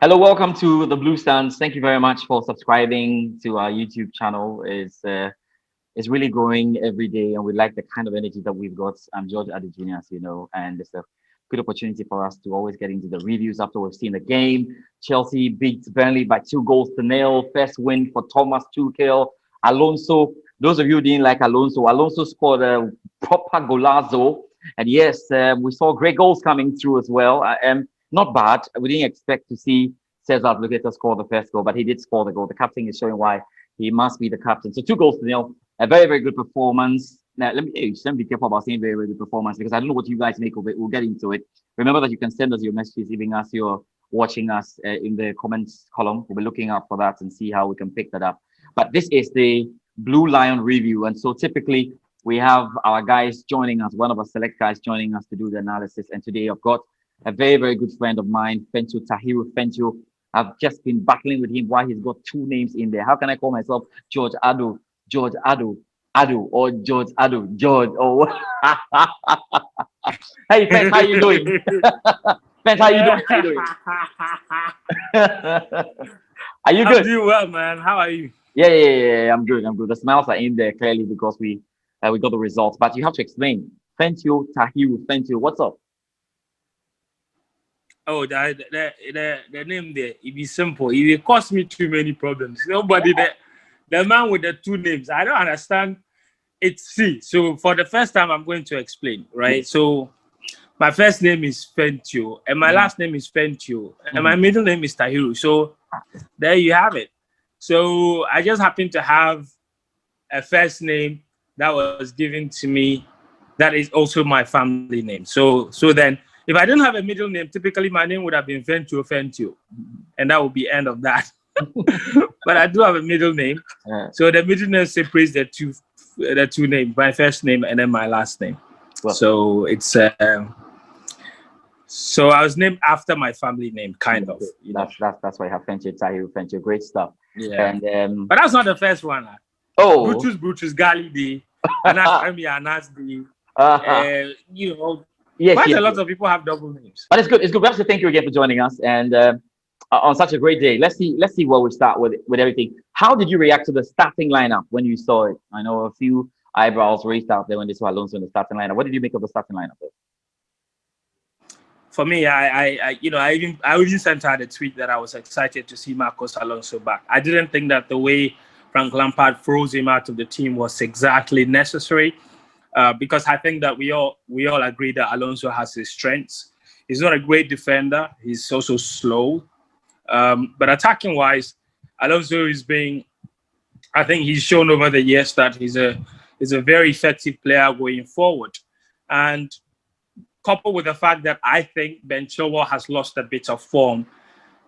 Hello, welcome to the Blue Stands. Thank you very much for subscribing to our YouTube channel. It's really growing every day, and we like the kind of energy that we've got. I'm George Adu Jr., as you know, and it's a good opportunity for us to always get into the reviews after we've seen the game. Chelsea beat Burnley by 2 goals to nil. First win for Thomas Tuchel. Alonso. Those of you who didn't like Alonso, Alonso scored a proper golazo, and yes, we saw great goals coming through as well. Not bad. We didn't expect to see Cesar Luqueta score the first goal, but he did score the goal. The captain is showing why he must be the captain. So 2 goals to nil, a very, very good performance. Now, let me be careful about saying very, very good performance because I don't know what you guys make of it. We'll get into it. Remember that you can send us your messages, giving us your watching us in the comments column. We'll be looking out for that and see how we can pick that up. But this is the Blue Lion review. And so typically we have our guys joining us, one of our select guys joining us to do the analysis. And today I've got a very, very good friend of mine, Fentuo, Tahiru Fentuo. I've just been battling with him why he's got two names in there. How can I call myself George Adu, or George Adu, George? Oh, hey, Fent, how you doing? Fent, how you doing? How you doing? Are you I'm good? doing well, man. How are you? Yeah. I'm good. I'm good. The smiles are in there clearly because we got the results. But you have to explain. Fentuo, Tahiru, Fentuo, what's up? Oh, the name there, it be simple. It cost me too many problems. Nobody the man with the two names. I don't understand. It's C. So for the first time, I'm going to explain, right? Yes. So my first name is Fentuo, and my Mhm, last name is Fentuo, and my mhm. middle name is Tahiru. So there you have it. So I just happen to have a first name that was given to me that is also my family name. So then if I didn't have a middle name, typically my name would have been Fentuo, and that would be end of that. But I do have a middle name, Uh, so the middle name separates the two names, my first name and then my last name. well, So it's so I was named after my family name, kind yeah, of, good. you know. That's why I have Fentuo, Tahiru, Fentuo. Great stuff. Yeah, And but that's not the first one. oh, Brutus Gali Day, Anas Remy Anas Day. You know, yes, quite yes, a lot yes. of people have double names. But it's good. It's good. We have to thank you again for joining us and on such a great day. Let's see where we start with everything. How did you react to the starting lineup when you saw it? I know a few eyebrows raised out there when they saw Alonso in the starting lineup. What did you make of the starting lineup? Though? For me, I even sent out a tweet that I was excited to see Marcos Alonso back. I didn't think that the way Frank Lampard froze him out of the team was exactly necessary, because I think that we all agree that Alonso has his strengths. He's not a great defender. He's also slow, but attacking wise, Alonso is being. I think he's shown over the years that he's a very effective player going forward, and coupled with the fact that I think Ben Chilwell has lost a bit of form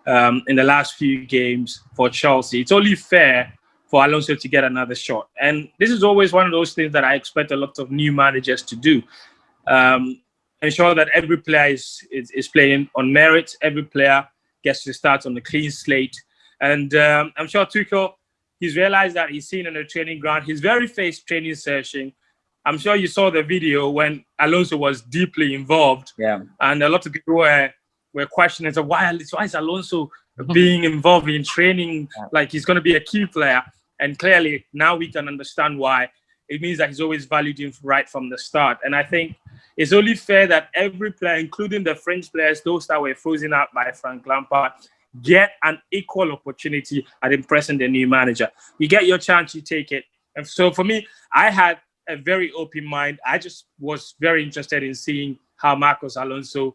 in the last few games for Chelsea, it's only fair for Alonso to get another shot. And this is always one of those things that I expect a lot of new managers to do. Ensure that every player is playing on merit, every player gets to start on a clean slate. And I'm sure Tuchel, he's realized that he's seen on the training ground his very first training session. I'm sure you saw the video when Alonso was deeply involved, Yeah. and a lot of people were questioning, so why is Alonso being involved in training like he's going to be a key player? And clearly now we can understand why. It means that he's always valued him right from the start. And I think it's only fair that every player, including the French players, those that were frozen out by Frank Lampard, get an equal opportunity at impressing the new manager. You get your chance, you take it. And so for me, I had a very open mind. I just was very interested in seeing how Marcos Alonso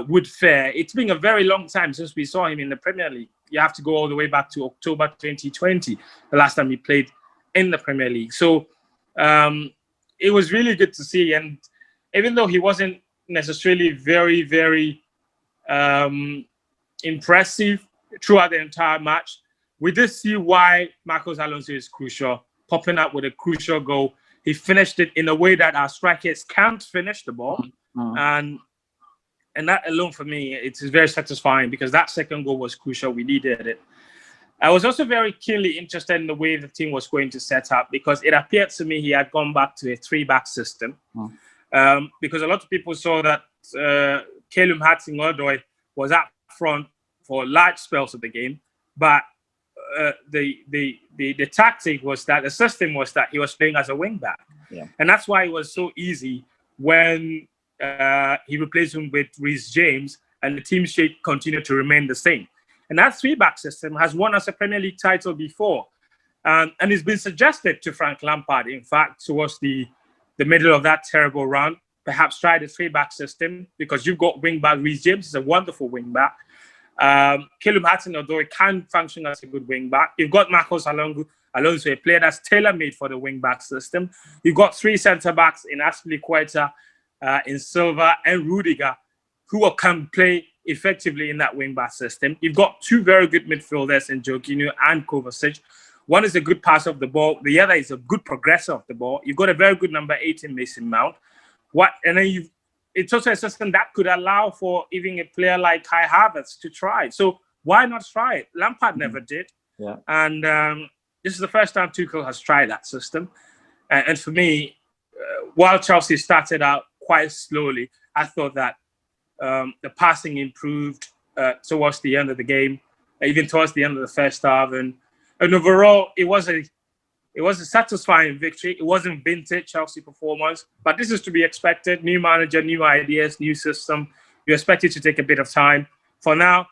would fare. It's been a very long time since we saw him in the Premier League. You have to go all the way back to October 2020, the last time he played in the Premier League. So it was really good to see. And even though he wasn't necessarily very, very impressive throughout the entire match, we did see why Marcos Alonso is crucial, popping up with a crucial goal. He finished it in a way that our strikers can't finish the ball. Mhm. And that alone for me, it's very satisfying because that second goal was crucial. We needed it. I was also very keenly interested in the way the team was going to set up because it appeared to me he had gone back to a three-back system. Mhm. Because a lot of people saw that Calum Hudson-Odoi was up front for large spells of the game, but the tactic was that the system was that he was playing as a wing back, and that's why it was so easy when he replaced him with Reece James, and the team shape continued to remain the same. And that three-back system has won us a Premier League title before, and it's been suggested to Frank Lampard, in fact, towards the middle of that terrible run, perhaps try the three-back system, because you've got wing-back Reece James is a wonderful wing-back. Calum Hudson-Odoi can function as a good wing-back. You've got Marcos Alonso, a player that's tailor-made for the wing-back system. You've got three centre-backs in Azpilicueta, in Silva, and Rudiger, who can play effectively in that wing-back system. You've got two very good midfielders in Jorginho and Kovacic. One is a good passer of the ball. The other is a good progressor of the ball. You've got a very good number 8 in Mason Mount. It's also a system that could allow for even a player like Kai Havertz to try. So why not try it? Lampard never did. Yeah. And this is the first time Tuchel has tried that system. And for me, while Chelsea started out quite slowly, I thought that the passing improved towards the end of the game, even towards the end of the first half. And overall, it was a satisfying victory. It wasn't vintage Chelsea performance, but this is to be expected. New manager, new ideas, new system. You expect it to take a bit of time. For now,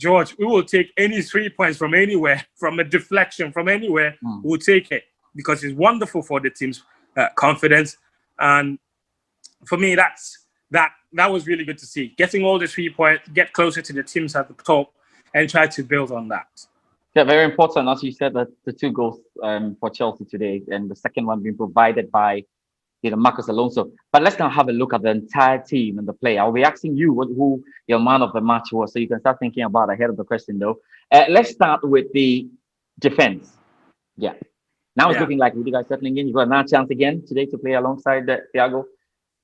George, we will take any 3 points from anywhere, from a deflection, from anywhere. We'll take it because it's wonderful for the team's confidence. And for me, that was really good to see. Getting all the 3 points, get closer to the teams at the top, and try to build on that. Yeah, very important. As you said, that the 2 goals for Chelsea today, and the second one being provided by Marcos Alonso. But let's now have a look at the entire team and the play. I'll be asking you who your man of the match was, so you can start thinking about ahead of the question, though. Let's start with the defense. Yeah. Now it's looking like Rudiger settling in. You got another chance again today to play alongside Thiago.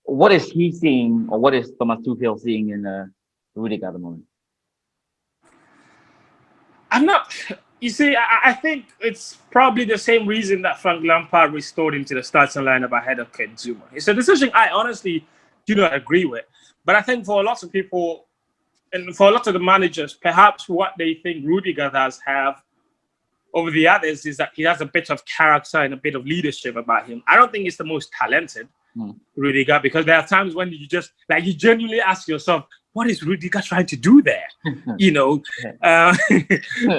What is he seeing, or what is Thomas Tuchel seeing in Rudiger at the moment? You see, I think it's probably the same reason that Frank Lampard restored him to the starting lineup ahead of Kurt Zouma. It's a decision I honestly do not agree with. But I think for a lot of people, and for a lot of the managers, perhaps what they think Rudiger does have over the others is that he has a bit of character and a bit of leadership about him. I don't think he's the most talented, Rudiger, because there are times when you just, you genuinely ask yourself, what is Rudiger trying to do there?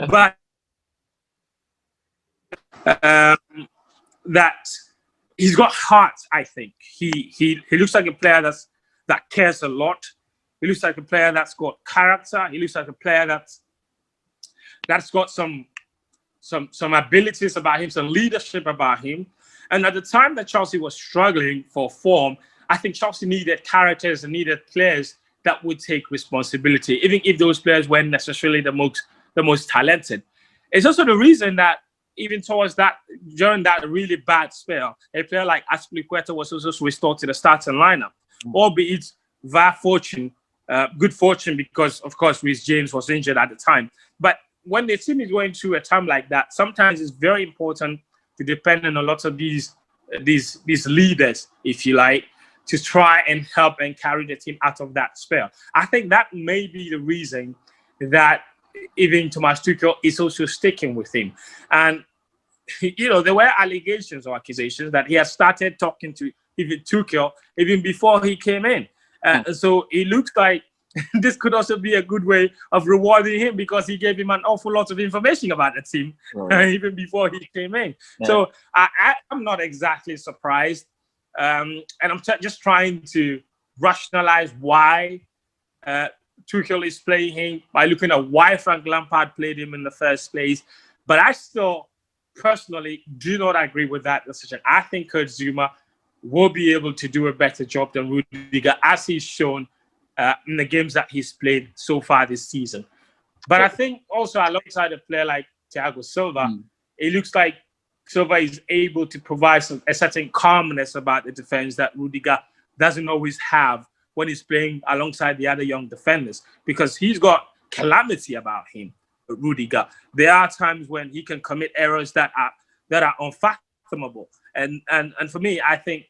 But that he's got heart, I think. He looks like a player that cares a lot. He looks like a player that's got character. He looks like a player that's got some abilities about him, some leadership about him. And at the time that Chelsea was struggling for form, I think Chelsea needed characters and needed players that would take responsibility, even if those players weren't necessarily the most talented. It's also the reason that even during that really bad spell, a player like Azpilicueta was also restored to the starting lineup, albeit via fortune, good fortune, because of course Reece James was injured at the time. But when the team is going through a time like that, sometimes it's very important to depend on a lot of these leaders, if you like, to try and help and carry the team out of that spell. I think that may be the reason that even Thomas Tuchel is also sticking with him. And, there were allegations or accusations that he had started talking to even Tuchel even before he came in. So it looks like this could also be a good way of rewarding him, because he gave him an awful lot of information about the team even before he came in. Yeah. So I'm not exactly surprised. And I'm just trying to rationalize why Tuchel is playing him by looking at why Frank Lampard played him in the first place. But I still personally do not agree with that decision. I think Kurt Zouma will be able to do a better job than Rudiger, as he's shown in the games that he's played so far this season. But I think also alongside a player like Thiago Silva, it looks like Silva is able to provide a certain calmness about the defense that Rudiger doesn't always have when he's playing alongside the other young defenders, because he's got calamity about him, Rudiger. There are times when he can commit errors that are unfathomable. And for me, I think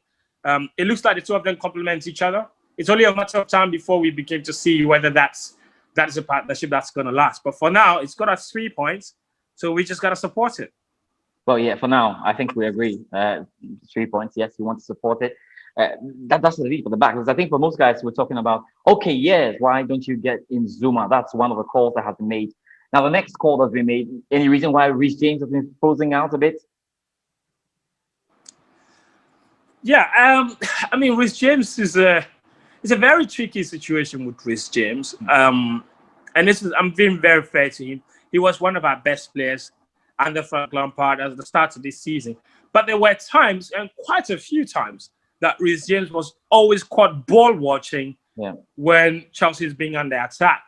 it looks like the two of them complement each other. It's only a matter of time before we begin to see whether that's that is a partnership that's going to last. But for now, it's got us 3 points, so we just got to support it. Well, yeah, for now, I think we agree. 3 points, yes, you want to support it. That's the lead for the back. Because I think for most guys, we're talking about, okay, yes, why don't you get in Zuma? That's one of the calls that has been made. Now, the next call that's been made, any reason why Reece James has been frozen out a bit? Yeah, I mean, Reece James is it's a very tricky situation with Reece James. And this is, I'm being very fair to him. He was one of our best players under Frank Lampard at the start of this season. But there were times, and quite a few times, that Reece James was always caught ball watching when Chelsea is being under attack.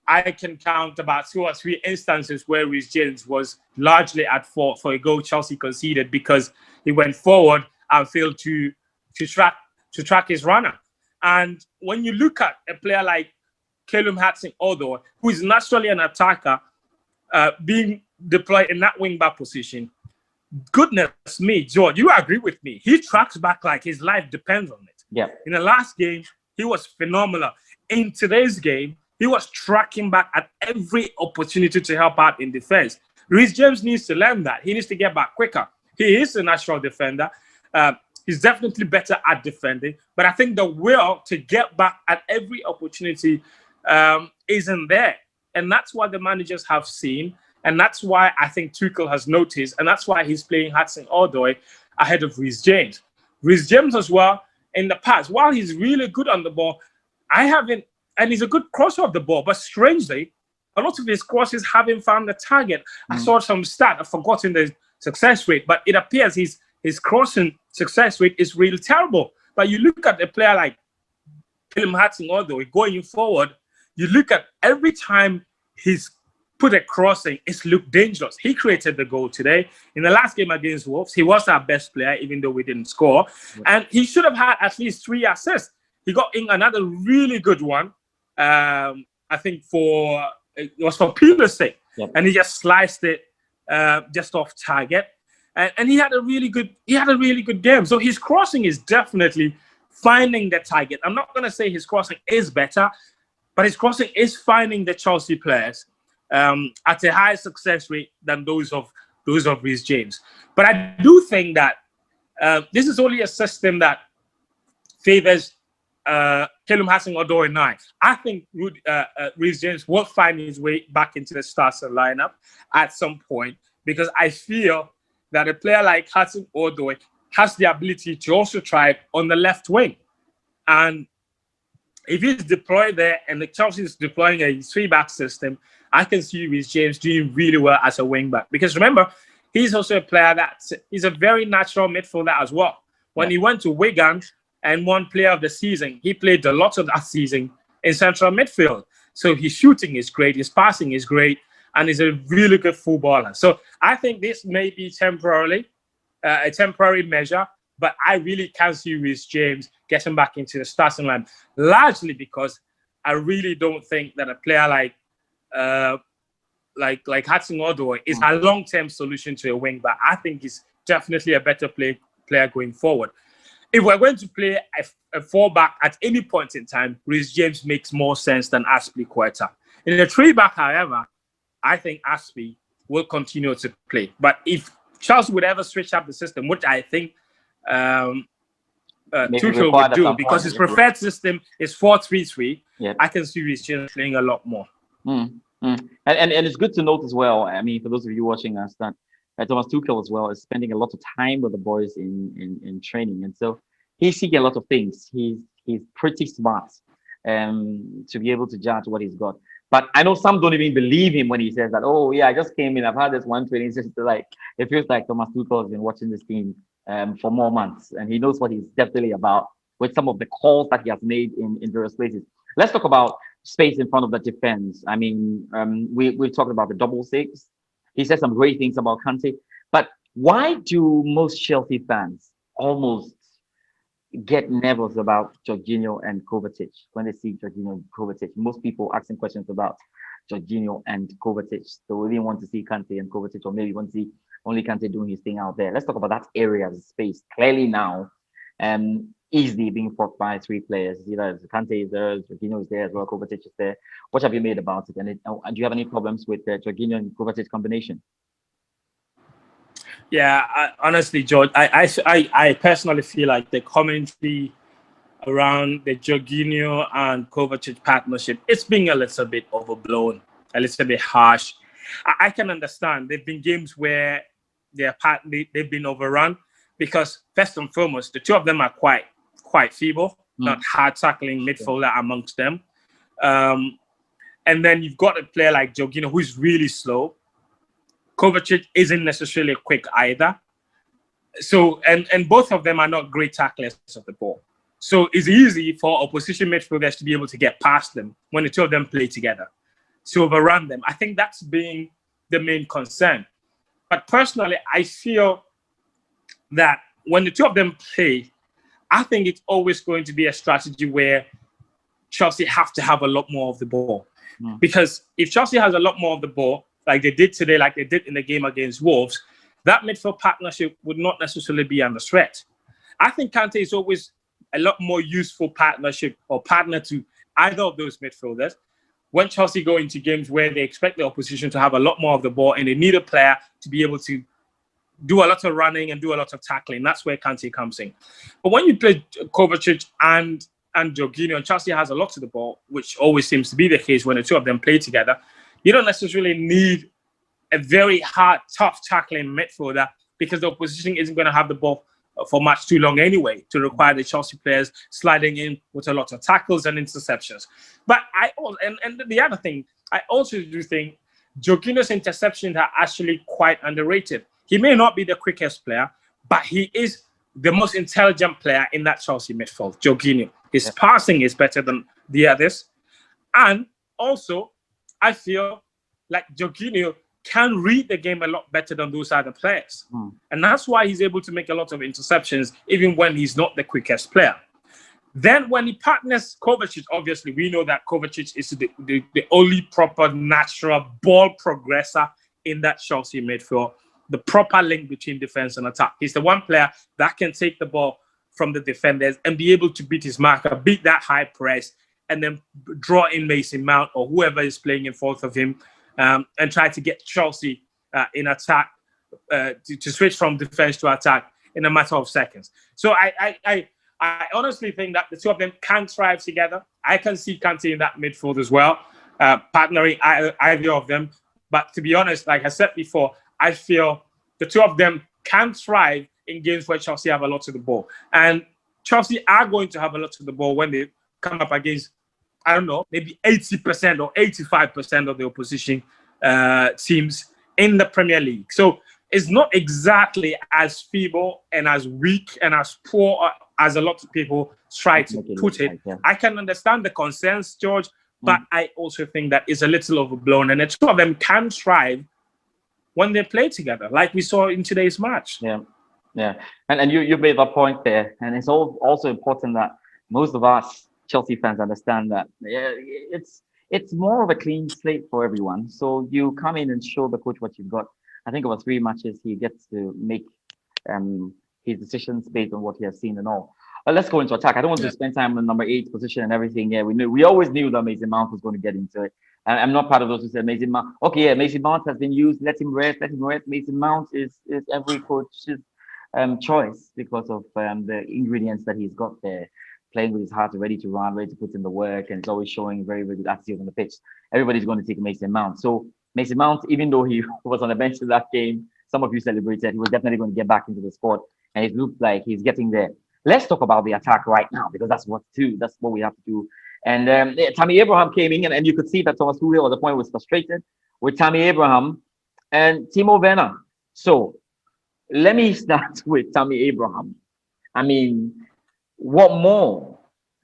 I can count about 2 or 3 instances where Reece James was largely at fault for a goal Chelsea conceded because he went forward and failed to track his runner. And when you look at a player like Callum Hudson-Odoi, who is naturally an attacker, being deployed in that wing back position, goodness me, George, you agree with me. He tracks back like his life depends on it. Yeah. In the last game, he was phenomenal. In today's game, he was tracking back at every opportunity to help out in defense. Reece James needs to learn that. He needs to get back quicker. He is a natural defender. He's definitely better at defending. But I think the will to get back at every opportunity isn't there. And that's what the managers have seen. And that's why I think Tuchel has noticed. And that's why he's playing Hudson-Odoi ahead of Reece James. Reece James as well, in the past, while he's really good on the ball, and he's a good crosser of the ball, but strangely, a lot of his crosses haven't found the target. I saw some stat, I've forgotten the success rate, but it appears his crossing success rate is really terrible. But you look at a player like Callum Hudson-Odoi going forward, you look at every time he's put a crossing, it's looked dangerous. He created the goal today. In the last game against Wolves, he was our best player, even though we didn't score. And he should have had at least 3 assists. He got in another really good one. I think it was for Pulisic, and he just sliced it just off target, and he had a really good game. So his crossing is definitely finding the target. I'm not going to say his crossing is better, but his crossing is finding the Chelsea players at a higher success rate than those of Reece James. But I do think that this is only a system that favors Callum Hudson-Odoi and I think Reece James will find his way back into the starting lineup at some point, because I feel that a player like Hudson-Odoi has the ability to also thrive on the left wing. And if he's deployed there and the Chelsea is deploying a 3-back system, I can see Reece James doing really well as a wing back. Because remember, he's also a player he's a very natural midfielder as well. When he went to Wigan and won Player of the Season, he played a lot of that season in central midfield. So his shooting is great, his passing is great, and he's a really good footballer. So I think this may be a temporary measure, but I really can't see Reece James getting back into the starting line, largely because I really don't think that a player like Hudson-Odoi is a long-term solution to a wing back. I think he's definitely a better player going forward. If we're going to play a 4-back at any point in time, Reece James makes more sense than Azpilicueta. In a 3-back, however, I think Azpi will continue to play. But if Chelsea would ever switch up the system, which I think Tuchel would do, because his preferred system is 4-3-3, I can see Reece James playing a lot more. And it's good to note as well, I mean, for those of you watching us, that Thomas Tuchel as well is spending a lot of time with the boys in training, and so he's seeing a lot of things. He's pretty smart to be able to judge what he's got. But I know some don't even believe him when he says that. Oh yeah, I just came in. I've had this one training. It's just like it feels like Thomas Tuchel has been watching this team for more months, and he knows what he's definitely about with some of the calls that he has made in various places. Let's talk about space in front of the defense. I mean, we've talked about the double six. He said some great things about Kante, but why do most Chelsea fans almost get nervous about Jorginho and Kovacic when they see Jorginho and Kovacic? Most people asking questions about Jorginho and Kovacic. So we didn't want to see Kante and Kovacic, or maybe want to see only Kante doing his thing out there. Let's talk about that area of space. Clearly now, easily being fought by three players. You know, Kante is there, Jorginho is there as well, Kovacic is there. What have you made about it? And do you have any problems with the Jorginho and Kovacic combination? Yeah, honestly, George, I personally feel like the commentary around the Jorginho and Kovacic partnership, it's being a little bit overblown, a little bit harsh. I can understand. There've been games where they've been overrun because first and foremost, the two of them are quite feeble, not hard tackling midfielder amongst them. And then you've got a player like Jorginho who's really slow. Kovacic isn't necessarily quick either. So and both of them are not great tacklers of the ball. So it's easy for opposition midfielders to be able to get past them when the two of them play together, to overrun them. I think that's being the main concern. But personally, I feel that when the two of them play, I think it's always going to be a strategy where Chelsea have to have a lot more of the ball. Because if Chelsea has a lot more of the ball, like they did today, like they did in the game against Wolves, that midfield partnership would not necessarily be under threat. I think Kante is always a lot more useful partnership or partner to either of those midfielders. When Chelsea go into games where they expect the opposition to have a lot more of the ball and they need a player to be able to do a lot of running and do a lot of tackling, that's where Kante comes in. But when you play Kovacic and Jorginho, and Chelsea has a lot of the ball, which always seems to be the case when the two of them play together, you don't necessarily need a very hard, tough tackling midfielder because the opposition isn't going to have the ball for much too long anyway to require the Chelsea players sliding in with a lot of tackles and interceptions. But and the other thing, I also do think Jorginho's interceptions are actually quite underrated. He may not be the quickest player, but he is the most intelligent player in that Chelsea midfield, Jorginho. His passing is better than the others. And also, I feel like Jorginho can read the game a lot better than those other players. And that's why he's able to make a lot of interceptions, even when he's not the quickest player. Then when he partners Kovacic, obviously, we know that Kovacic is the only proper natural ball progressor in that Chelsea midfield, the proper link between defense and attack. He's the one player that can take the ball from the defenders and be able to beat his marker, beat that high press, and then draw in Mason Mount or whoever is playing in front of him, and try to get Chelsea in attack, to switch from defense to attack in a matter of seconds. So I honestly think that the two of them can thrive together. I can see Kante in that midfield as well, partnering either of them. But to be honest, like I said before, I feel the two of them can thrive in games where Chelsea have a lot of the ball. And Chelsea are going to have a lot of the ball when they come up against, I don't know, maybe 80% or 85% of the opposition teams in the Premier League. So it's not exactly as feeble and as weak and as poor as a lot of people try to put it. I can understand the concerns, George, but I also think that it's a little overblown. And the two of them can thrive when they play together, like we saw in today's match. Yeah. And you made that point there. And it's also important that most of us Chelsea fans understand that it's more of a clean slate for everyone. So you come in and show the coach what you've got. I think over 3 matches, he gets to make his decisions based on what he has seen and all. But let's go into attack. I don't want to spend time on number 8 position and everything. Yeah, we always knew that Mason Mount was going to get into it. I'm not part of those who said Mason Mount. Okay, yeah, Mason Mount has been used. Let him rest. Mason Mount is every coach's choice because of the ingredients that he's got there. Playing with his heart, ready to run, ready to put in the work, and it's always showing very, very good attitude on the pitch. Everybody's going to take Mason Mount. So Mason Mount, even though he was on the bench in that game, some of you celebrated, he was definitely going to get back into the squad, and it looked like he's getting there. Let's talk about the attack right now because that's what we have to do. And Tammy Abraham came in, and you could see that Thomas Tuchel at the point was frustrated with Tammy Abraham and Timo Werner. So let me start with Tammy Abraham. I mean, what more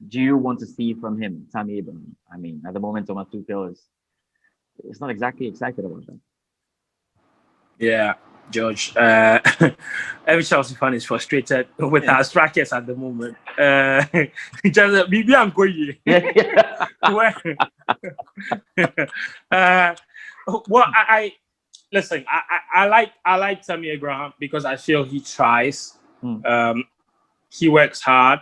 do you want to see from him, Tammy Abraham? I mean, at the moment, Thomas Tuchel is not exactly excited about that. Yeah, George. Every Chelsea fan is frustrated with our strikers at the moment. Just maybe I'm going. Well, I listen. I like Tammy Abraham because I feel he tries. He works hard.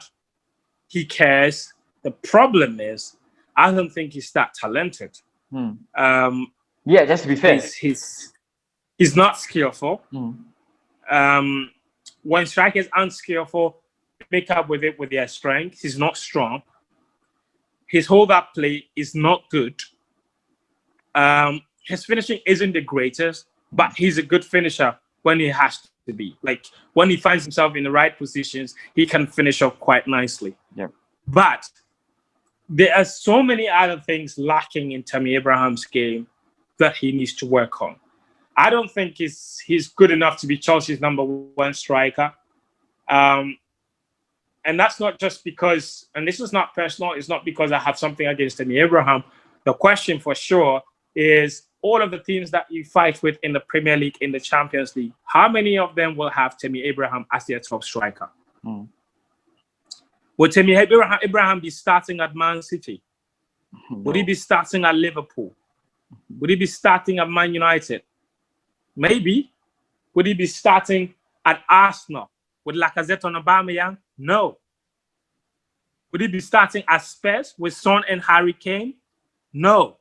he cares. The problem is, I don't think he's that talented. Yeah, just to be fair. He's not skillful. Mm. When strikers aren't skillful, make up with it with their strength. He's not strong. His hold-up play is not good. His finishing isn't the greatest, but he's a good finisher when he has to be. Like when he finds himself in the right positions, he can finish up quite nicely. Yeah. But there are so many other things lacking in Tammy Abraham's game that he needs to work on. I don't think he's good enough to be Chelsea's #1 striker. And that's not just because, and this is not personal, it's not because I have something against Tammy Abraham. The question for sure is all of the teams that you fight with in the Premier League, in the Champions League, how many of them will have Tammy Abraham as their top striker? Would Tammy Abraham be starting at Man City? No. Would he be starting at Liverpool? Would he be starting at Man United? Maybe. Would he be starting at Arsenal with Lacazette and Aubameyang? No. Would he be starting at Spurs with Son and Harry Kane? No.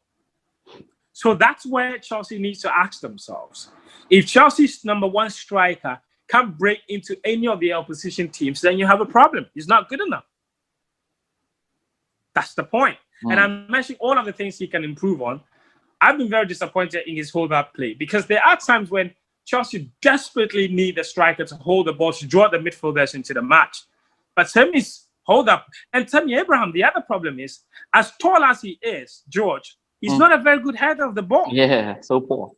So that's where Chelsea needs to ask themselves. If Chelsea's #1 striker can't break into any of the opposition teams, then you have a problem. He's not good enough. That's the point. And I'm mentioning all of the things he can improve on. I've been very disappointed in his hold-up play because there are times when Chelsea desperately need a striker to hold the ball, to draw the midfielders into the match. But Tammy's hold-up, and Tammy Abraham, the other problem is, as tall as he is, George, he's not a very good header of the ball. Yeah, so poor.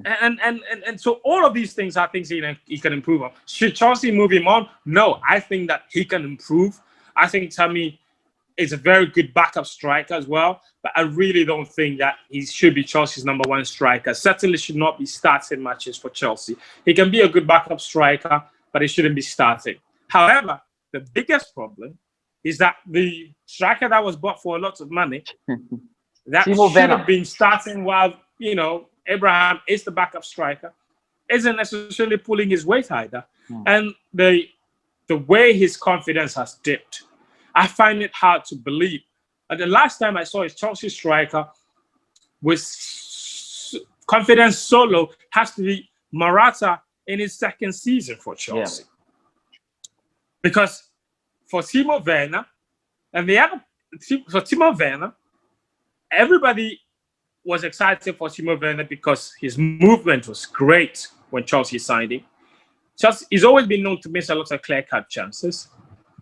and so all of these things are things he can improve on. Should Chelsea move him on? No, I think that he can improve. I think Tammy is a very good backup striker as well, but I really don't think that he should be Chelsea's #1 striker. Certainly should not be starting matches for Chelsea. He can be a good backup striker, but he shouldn't be starting. However, the biggest problem is that the striker that was bought for a lot of money, that should have been starting while, Abraham is the backup striker, isn't necessarily pulling his weight either. And the way his confidence has dipped, I find it hard to believe. The last time I saw his Chelsea striker with confidence so low has to be Morata in his second season for Chelsea. Because for Timo Werner, everybody was excited for Timo Werner because his movement was great when Chelsea signed him. He's always been known to miss a lot of clear-cut chances.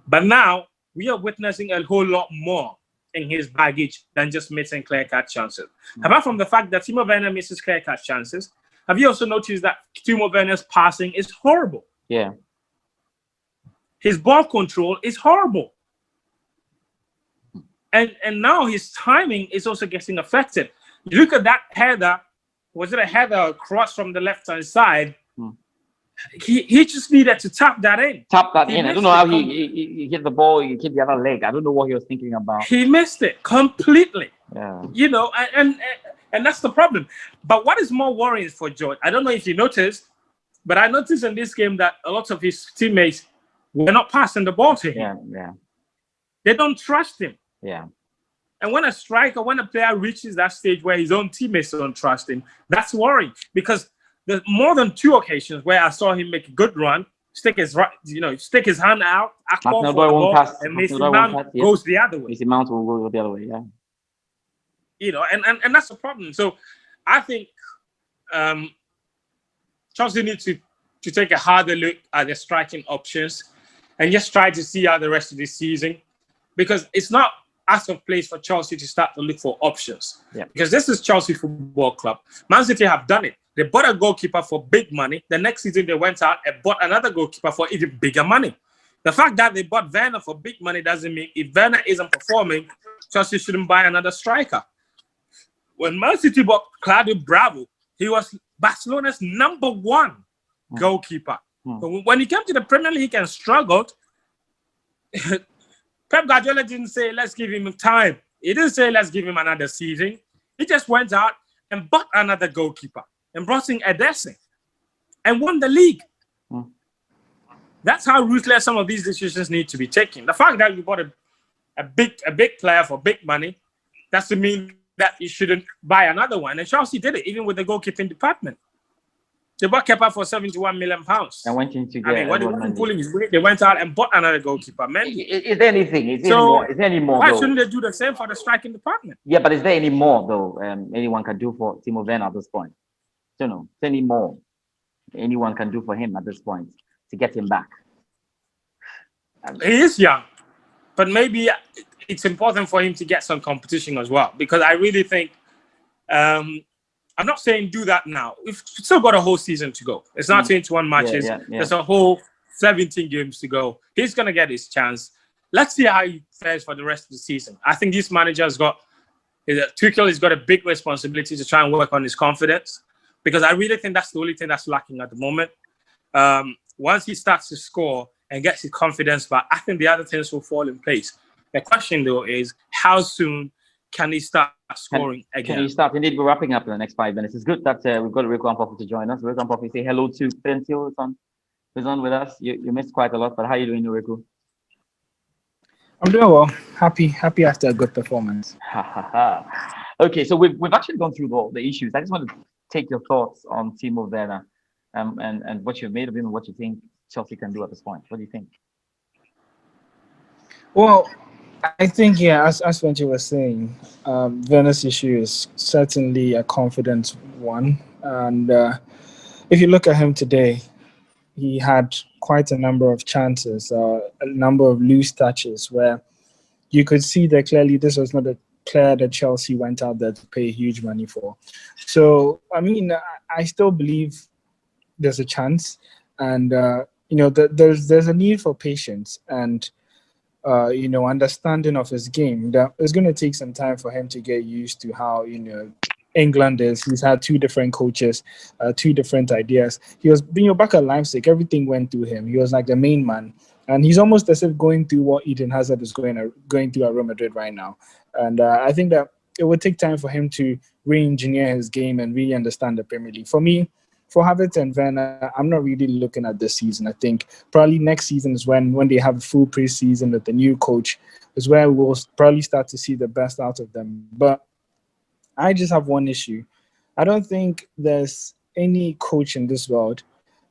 But now we are witnessing a whole lot more in his baggage than just missing clear-cut chances. Apart from the fact that Timo Werner misses clear-cut chances, have you also noticed that Timo Werner's passing is horrible? Yeah. His ball control is horrible. And now his timing is also getting affected. You look at that header, was it a header across from the left-hand side? He just needed to tap that in. I don't know how he hit the ball, he hit the other leg. I don't know what he was thinking about. He missed it completely. Yeah. And that's the problem. But what is more worrying for George, I don't know if you noticed, but I noticed in this game that a lot of his teammates were not passing the ball to him. Yeah. They don't trust him. Yeah. And when a player reaches that stage where his own teammates don't trust him, that's worrying. Because there's more than 2 occasions where I saw him make a good run, stick his hand out, act for the ball, and Mason Mount goes the other way. Mason Mount will go the other way, yeah. And that's the problem. So I think Chelsea needs to take a harder look at their striking options and just try to see out the rest of this season, because it's not out of place for Chelsea to start to look for options. Yeah. Because this is Chelsea Football Club. Man City have done it. They bought a goalkeeper for big money. The next season they went out and bought another goalkeeper for even bigger money. The fact that they bought Werner for big money doesn't mean if Werner isn't performing, Chelsea shouldn't buy another striker. When Man City bought Claudio Bravo, he was Barcelona's #1 goalkeeper. So when he came to the Premier League and struggled, Pep Guardiola didn't say, let's give him time. He didn't say, let's give him another season. He just went out and bought another goalkeeper and brought in Ederson and won the league. That's how ruthless some of these decisions need to be taken. The fact that you bought a big player for big money doesn't mean that you shouldn't buy another one. And Chelsea did it, even with the goalkeeping department. They bought Kepa for £71 million. And went in to I get mean, when they Edward weren't Mendy. pulling his weight, they went out and bought another goalkeeper, Mendy. Is there anything? Is there any So more? Is there any more why though? shouldn't they do the same for the striking department? Yeah, but is there any more though? Anyone can do for Timo Werner at this point? Don't know. Is there any more anyone can do for him at this point to get him back? He is young, but maybe it's important for him to get some competition as well, because I really think I'm not saying do that now. We've still got a whole season to go. It's not 21 matches. Yeah. There's a whole 17 games to go. He's going to get his chance. Let's see how he fares for the rest of the season. I think this manager Tuchel has got a big responsibility to try and work on his confidence, because I really think that's the only thing that's lacking at the moment. Once he starts to score and gets his confidence back, I think the other things will fall in place. The question, though, is how soon can he start scoring again? Can he start? Indeed, we're wrapping up in the next 5 minutes. It's good that we've got Rico Ampofo to join us. Rico Ampofo, say hello to Fentuo, who's on with us. You missed quite a lot, but how are you doing, Rico? I'm doing well. Happy after a good performance. Okay, so we've actually gone through the issues. I just want to take your thoughts on Timo Werner, and what you've made of him and what you think Chelsea can do at this point. What do you think? Well, I think, yeah, as Fentuo was saying, Werner's issue is certainly a confidence one. And if you look at him today, he had quite a number of chances, a number of loose touches where you could see that clearly this was not a player that Chelsea went out there to pay huge money for. So, I mean, I still believe there's a chance. And, there's a need for patience and, understanding of his game. That it's going to take some time for him to get used to how, England is. He's had two different coaches, two different ideas. He was, back at Leipzig, everything went through him. He was like the main man. And he's almost as if going through what Eden Hazard is going through at Real Madrid right now. And I think that it would take time for him to re-engineer his game and really understand the Premier League. For me, for Havertz and Werner, I'm not really looking at this season. I think probably next season is when they have a full preseason with the new coach, is where we'll probably start to see the best out of them. But I just have one issue. I don't think there's any coach in this world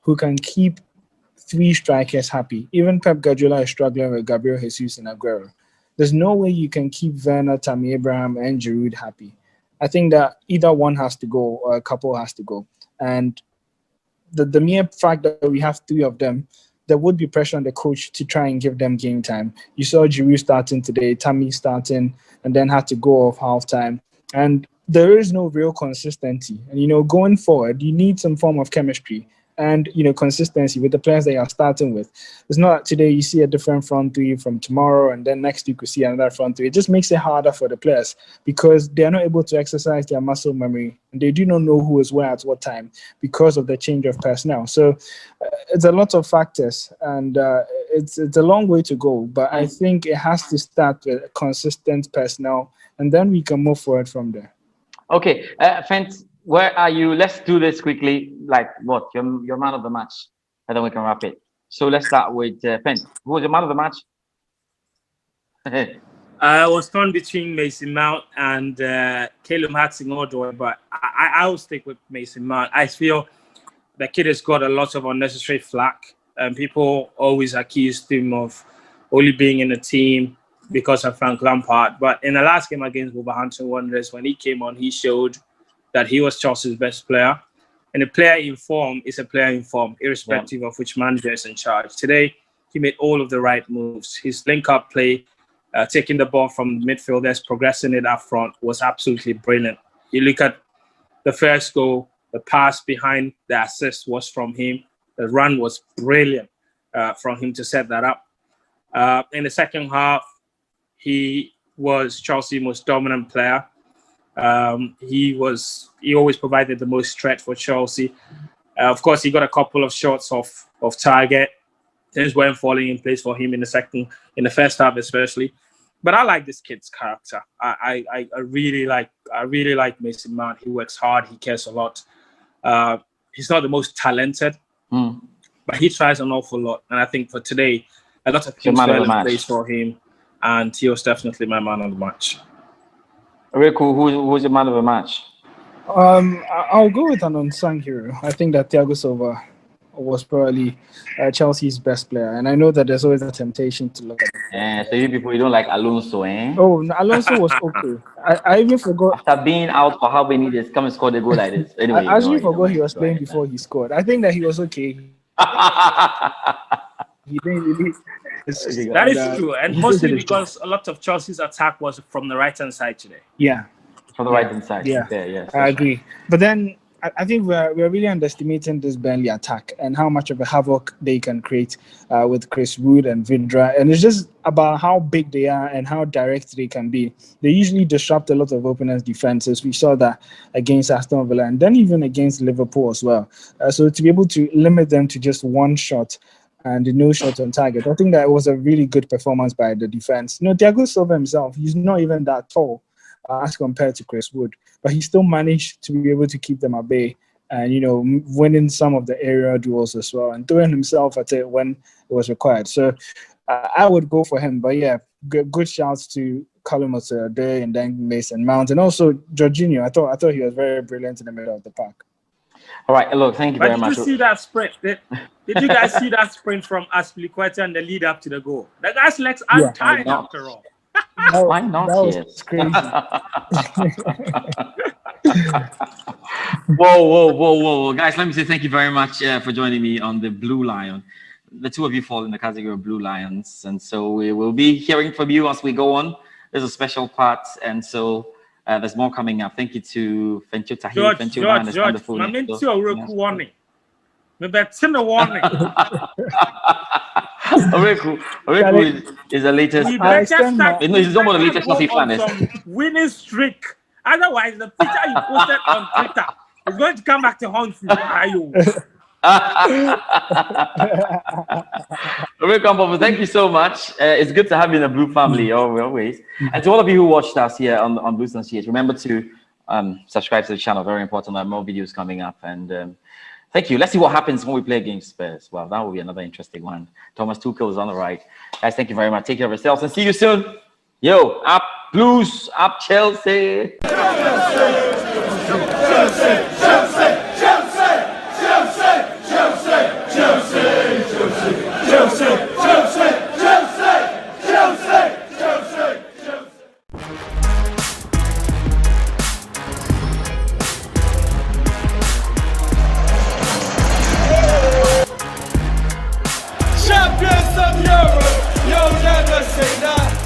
who can keep three strikers happy. Even Pep Guardiola is struggling with Gabriel Jesus and Aguero. There's no way you can keep Werner, Tammy Abraham, and Giroud happy. I think that either one has to go or a couple has to go. And the mere fact that we have three of them, there would be pressure on the coach to try and give them game time. You saw Giroud starting today, Tammy starting, and then had to go off halftime. And there is no real consistency. And, going forward, you need some form of chemistry and, consistency with the players that you're starting with. It's not today you see a different front three from tomorrow, and then next week you see another front three. It just makes it harder for the players because they're not able to exercise their muscle memory, and they do not know who is where at what time because of the change of personnel. So it's a lot of factors, and it's a long way to go. But I think it has to start with consistent personnel, and then we can move forward from there. Okay, Fent, where are you? Let's do this quickly. Like what? Your man of the match, and then we can wrap it. So let's start with Fent. Who was your man of the match? I was torn between Mason Mount and Caleb Hudson-Odoi, but I will stick with Mason Mount. I feel the kid has got a lot of unnecessary flack, and people always accused him of only being in the team because of Frank Lampard. But in the last game against Wolverhampton Wanderers, when he came on, he showed that he was Chelsea's best player. And a player in form is a player in form, irrespective of which manager is in charge. Today, he made all of the right moves. His link-up play, taking the ball from midfielders, progressing it up front, was absolutely brilliant. You look at the first goal, the pass behind the assist was from him. The run was brilliant from him to set that up. In the second half, he was Chelsea's most dominant player. He always provided the most threat for Chelsea. Of course, he got a couple of shots off target. Things weren't falling in place for him in the first half, especially. But I like this kid's character. I really like Mason Mount. He works hard. He cares a lot. He's not the most talented, but he tries an awful lot. And I think for today, a lot of The things man of fell the in match. place for him, and he was definitely my man of the match. Owuraku, who's the man of the match? I'll go with an unsung hero. I think that Thiago Silva was probably Chelsea's best player, and I know that there's always a temptation to look at it. So you people, you don't like Alonso, eh? Oh, no, Alonso was okay. I even forgot. After being out for how many days, come and score the goal like this. Anyway, I actually don't forgot worry, he was go playing ahead, before he scored. I think that he was okay. He didn't really. That is true, and he mostly did his job. because a lot of Chelsea's attack was from the right-hand side today. Yeah. From the right hand side. Yeah, yes, I agree. But then I think we're really underestimating this Burnley attack and how much of a havoc they can create with Chris Wood and Vydra. And it's just about how big they are and how direct they can be. They usually disrupt a lot of opponents' defenses. We saw that against Aston Villa and then even against Liverpool as well. So to be able to limit them to just one shot and no shot on target, I think that was a really good performance by the defense. Thiago Silva himself, he's not even that tall as compared to Chris Wood, but he still managed to be able to keep them at bay and, winning some of the aerial duels as well and throwing himself at it when it was required. So I would go for him. But yeah, good shouts to Callum Hudson-Odoi and then Mason Mount and also Jorginho. I thought he was very brilliant in the middle of the park. All right, look, thank you very much. Did you see that sprint? Did you guys see that sprint from Aspilicueta and the lead up to the goal? The guy's legs aren't tied after all. Why not? That was Yes. crazy. Whoa. Guys, let me say thank you very much for joining me on the Blue Lion. The two of you fall in the category of Blue Lions. And so we will be hearing from you as we go on. There's a special part. And so there's more coming up. Thank you to Fentuo, Tahiru. George, my Owuraku warning. Maybe it's in the warning. Owuraku is the latest. He's not one of the latest Chelsea planners. Winning streak. Otherwise, the picture you posted on Twitter is going to come back to haunt you. Ampofo, thank you so much. It's good to have you in the Blue family always. And to all of you who watched us here on Blue Sun CH, remember to subscribe to the channel. Very important. There are more videos coming up. And thank you. Let's see what happens when we play against Spurs. Well, that will be another interesting one. Thomas Tuchel is on the right. Guys, thank you very much. Take care of yourselves and see you soon. Yo, up Blues, up Chelsea. Champions of Europe, you'll never say that.